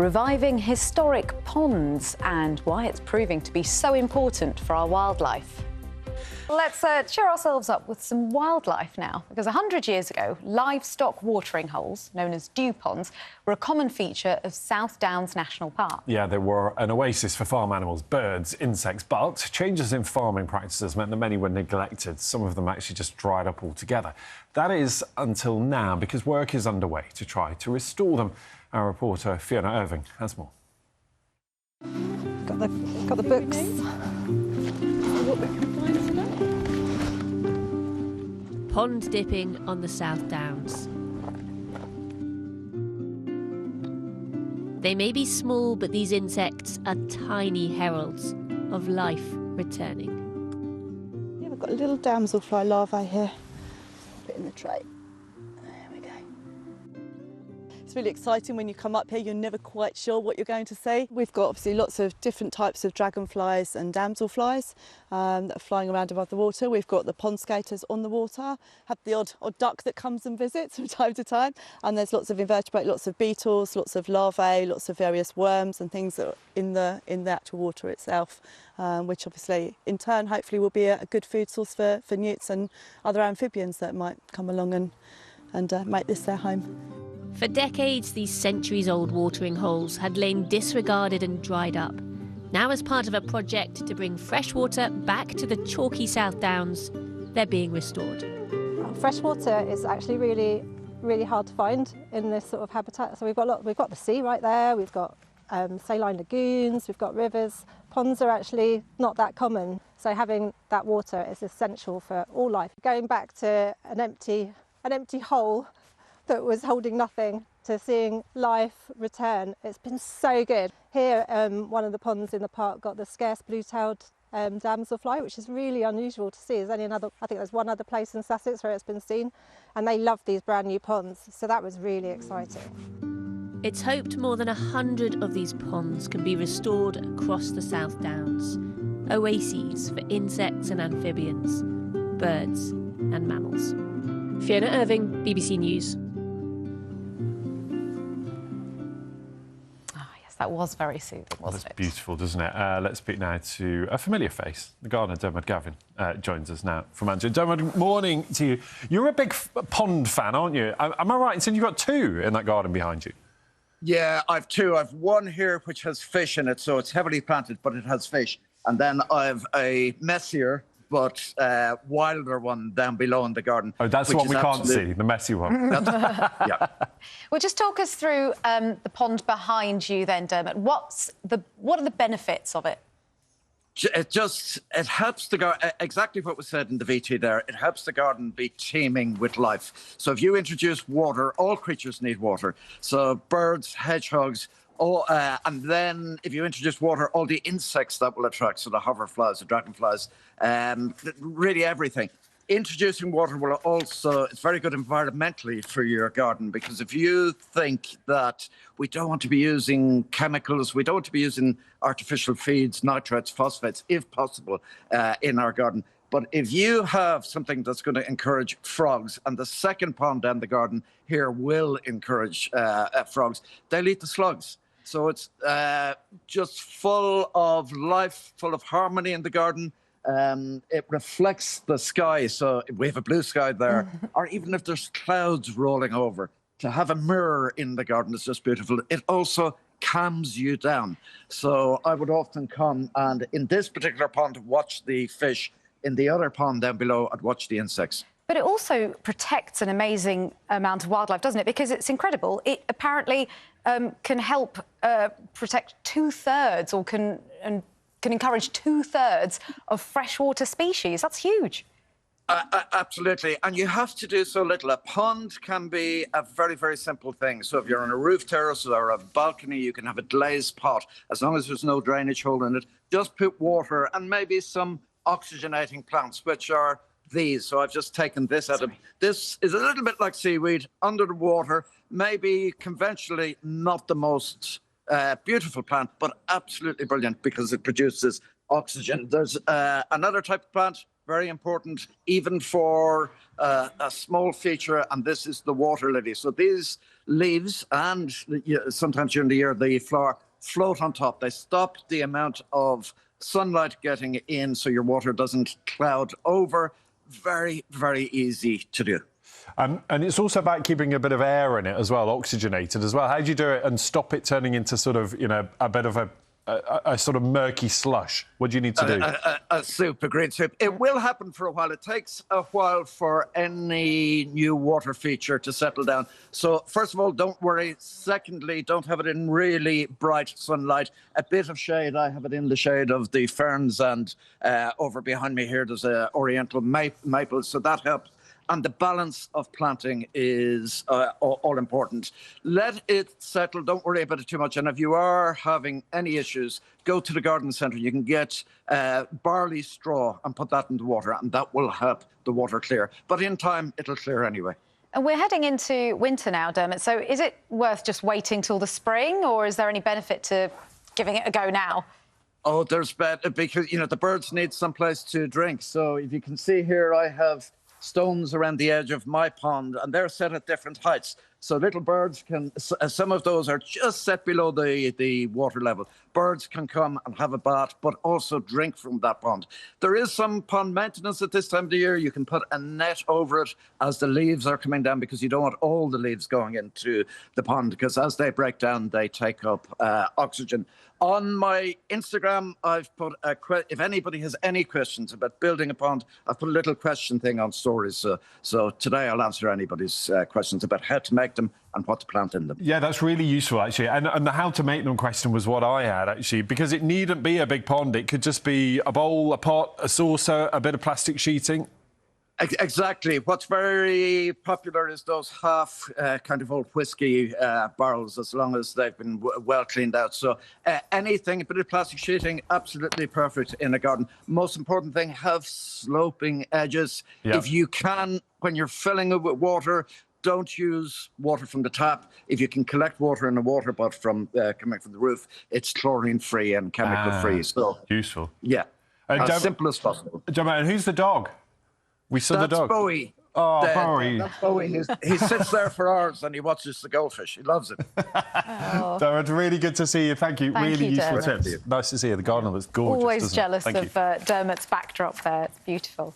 reviving historic ponds and why it's proving to be so important for our wildlife. Let's cheer ourselves up with some wildlife now, because 100 years ago, livestock watering holes, known as dew ponds, were a common feature of South Downs National Park. Yeah, they were an oasis for farm animals, birds, insects, but changes in farming practices meant that many were neglected. Some of them actually just dried up altogether. That is until now, because work is underway to try to restore them. Our reporter Fiona Irving has more. Got the books. What we can find today. Pond dipping on the South Downs. They may be small, but these insects are tiny heralds of life returning. Yeah, we've got a little damselfly larvae here. Put it in the tray. There we go. It's really exciting when you come up here, you're never quite sure what you're going to see. We've got obviously lots of different types of dragonflies and damselflies that are flying around above the water. We've got the pond skaters on the water, have the odd duck that comes and visits from time to time, and there's lots of invertebrate, lots of beetles, lots of larvae, lots of various worms and things that are in the actual water itself, which obviously in turn hopefully will be a good food source for newts and other amphibians that might come along and make this their home. For decades, these centuries-old watering holes had lain disregarded and dried up. Now, as part of a project to bring fresh water back to the chalky South Downs, they're being restored. Fresh water is actually really hard to find in this sort of habitat. So we've got the sea right there, we've got saline lagoons, we've got rivers. Ponds are actually not that common, so having that water is essential for all life. Going back to an empty hole that was holding nothing to seeing life return, it's been so good. Here, one of the ponds in the park got the scarce blue-tailed damselfly, which is really unusual to see. There's only I think there's one other place in Sussex where it's been seen, and they love these brand new ponds, so that was really exciting. It's hoped more than 100 of these ponds can be restored across the South Downs. Oases for insects and amphibians, birds and mammals. Fiona Irving, BBC News. That was very soothing, wasn't it? That's beautiful, doesn't it? Let's speak now to a familiar face. The gardener, Dermot Gavin, joins us now from Andrew. Dermot, morning to you. You're a big pond fan, aren't you? Am I right in saying you've got two in that garden behind you? Yeah, I've two. I've one here which has fish in it, so it's heavily planted, but it has fish. And then I've a messier but wilder one down below in the garden. Oh, that's the one we can't see, the messy one. Yeah. Well, just talk us through the pond behind you then, Dermot. What are the benefits of it? It helps the garden, exactly what was said in the VT there, it helps the garden be teeming with life. So if you introduce water, all creatures need water. So birds, hedgehogs, and then if you introduce water, all the insects that will attract, so the hoverflies, the dragonflies, really everything. Introducing water will also, it's very good environmentally for your garden, because if you think that we don't want to be using chemicals, we don't want to be using artificial feeds, nitrates, phosphates, if possible, in our garden. But if you have something that's going to encourage frogs, and the second pond down the garden here will encourage frogs, they'll eat the slugs. So it's just full of life, full of harmony in the garden. It reflects the sky, so if we have a blue sky there, or even if there's clouds rolling over, to have a mirror in the garden is just beautiful. It also calms you down. So I would often come and in this particular pond watch the fish, in the other pond down below I'd watch the insects. But it also protects an amazing amount of wildlife, doesn't it? Because it's incredible. It apparently can help protect 2/3 or can encourage 2/3 of freshwater species. That's huge. Absolutely. And you have to do so little. A pond can be a very, very simple thing. So if you're on a roof terrace or a balcony, you can have a glazed pot. As long as there's no drainage hole in it, just put water and maybe some oxygenating plants, which are these. So I've just taken this out of... This is a little bit like seaweed under the water, maybe conventionally not the most beautiful plant, but absolutely brilliant because it produces oxygen. There's another type of plant, very important, even for a small feature, and this is the water lily. So these leaves and sometimes during the year the flower float on top. They stop the amount of sunlight getting in so your water doesn't cloud over. Very, very easy to do. And it's also about keeping a bit of air in it as well, oxygenated as well. How do you do it and stop it turning into sort of, a bit of a sort of murky slush? What do you need to do? A soup, a green soup. It will happen for a while. It takes a while for any new water feature to settle down. So first of all, don't worry. Secondly, don't have it in really bright sunlight. A bit of shade. I have it in the shade of the ferns, and over behind me here there's a oriental maple, so that helps. And the balance of planting is all important. Let it settle. Don't worry about it too much. And if you are having any issues, go to the garden centre. You can get barley straw and put that in the water, and that will help the water clear. But in time, it'll clear anyway. And we're heading into winter now, Dermot. So is it worth just waiting till the spring, or is there any benefit to giving it a go now? Oh, there's better, because, the birds need some place to drink. So if you can see here, I have stones around the edge of my pond, and they're set at different heights. So little birds can, some of those are just set below the water level. Birds can come and have a bath, but also drink from that pond. There is some pond maintenance at this time of the year. You can put a net over it as the leaves are coming down, because you don't want all the leaves going into the pond, because as they break down, they take up oxygen. On my Instagram, I've put if anybody has any questions about building a pond, I've put a little question thing on stories. So today I'll answer anybody's questions about how to make them and what to plant in them. Yeah, that's really useful, actually. And the how to make them question was what I had, actually, because it needn't be a big pond. It could just be a bowl, a pot, a saucer, a bit of plastic sheeting. Exactly. What's very popular is those half kind of old whiskey barrels, as long as they've been well cleaned out. So anything, a bit of plastic sheeting, absolutely perfect in a garden. Most important thing, have sloping edges. Yep. If you can, when you're filling it with water, don't use water from the tap. If you can collect water in a water butt from coming from the roof, it's chlorine-free and chemical-free. So useful. Yeah, as simple as possible. And who's the dog? We saw the dog. That's Bowie. Oh, Bowie. That's Bowie. He sits there for hours and he watches the goldfish. He loves it. Oh. Darren, really good to see you. Thank you. Thank really you, useful Dermot. tips. Nice to see you. The garden looks gorgeous. Always jealous of Dermot's backdrop there. It's beautiful.